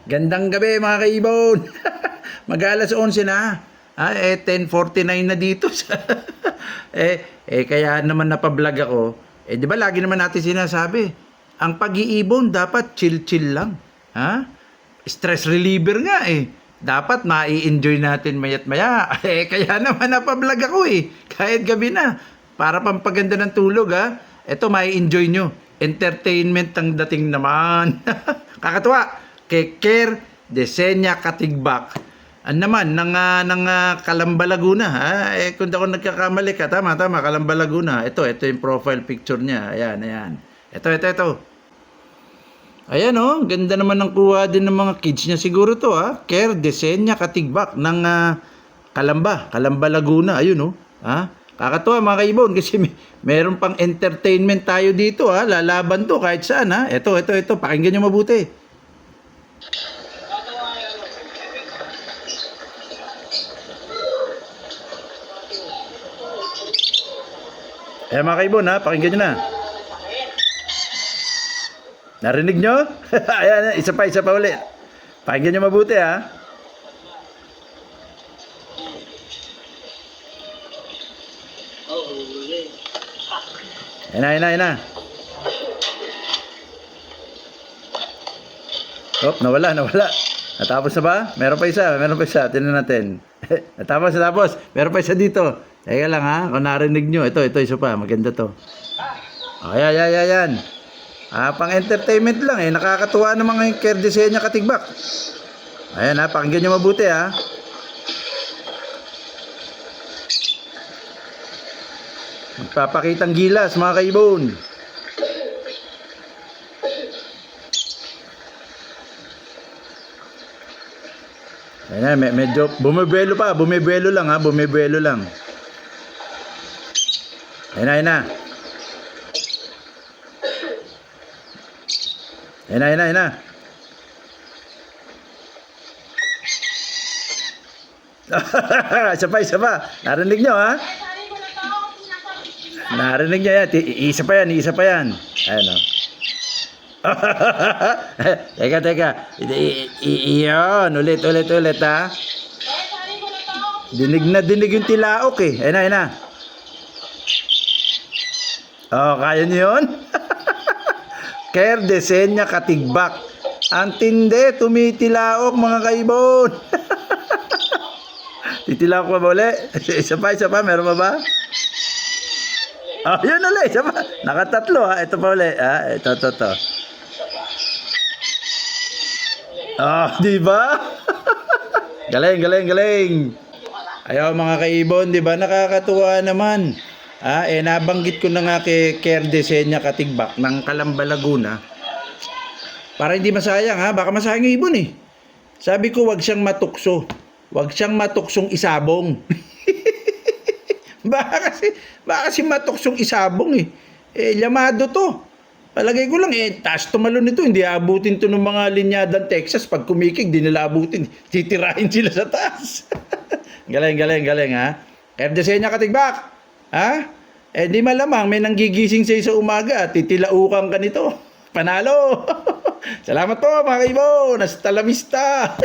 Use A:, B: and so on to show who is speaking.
A: Gandang gabi mga kaibon. Mag-alas 11 na. 10:49 na dito. Kaya naman napablog ako. Di ba lagi naman natin sinasabi, ang pag-iibon dapat chill-chill lang. Stress reliever nga eh. Dapat mai-enjoy natin mayat maya. Kaya naman napablog ako eh. Kahit gabi na. Para pampaganda ng tulog Ito mai-enjoy nyo. Entertainment ang dating naman. Kakatuwa. Kay Ker Desenya Katigbak. Naman, ng Calamba, Laguna. Kung ako nagkakamali ka, tama, Calamba, Laguna. Ito yung profile picture niya. Ayan. Ito. Ayan ganda naman ng kuha din ng mga kids niya siguro to Ker Desenya Katigbak ng Calamba, Laguna. Ayun Kakatuwa mga kaibon kasi meron pang entertainment tayo dito lalaban to kahit saan Ito, pakinggan nyo mabuti. Ayan mga kaibon pakinggan nyo na. Narinig nyo? Ayan, isa pa ulit. Pakinggan nyo mabuti Ayan na. Nawala. Natapos na ba? Meron pa isa. Tingnan natin. Natapos. Meron pa isa dito. Teka lang kung narinig nyo. Ito, isa pa. Maganda to. Ayan. Pang entertainment lang Nakakatuwa naman yung Ker Desenya Katigbak. Ayan pakinggan nyo mabuti Magpapakitang gilas mga kaibon. Ayan medyo bumibuelo lang Ayan na. Isa pa. Narinig nyo Narinig nyo yan. Isa pa yan. Ayan Teka. Iyon. Ulit Dinig yung tilaok Ayan na. Kaya nyo yun? Ker Desenya Katigbak. Ang tindi, tumitilaok mga kaibon. Titilaok pa ba ulit? Isa pa, meron pa ba? Yun ulit, isa pa. Nakatatlo ito pa ulit. Ito. Diba? Galing. Ayaw mga kaibon, diba? Nakakatuwa naman. Nabanggit ko na nga kay Ker Desenya Katigbak ng Calamba, Laguna. Para hindi masayang baka masayang yung ibon Sabi ko wag siyang matukso. Wag siyang matuksong isabong. Baka kasi matuksong isabong Llamado to. Palagay ko lang taas tumalon nito. Hindi abutin to ng mga linyadang Texas. Pag kumikig, di nila abutin. Titirahin sila sa taas. Galing Ker Desenya Katigbak. Di malamang may nanggigising sa'yo sa umaga at titilaukan ka nito. Panalo! Salamat po mga kaibon! Hasta la vista!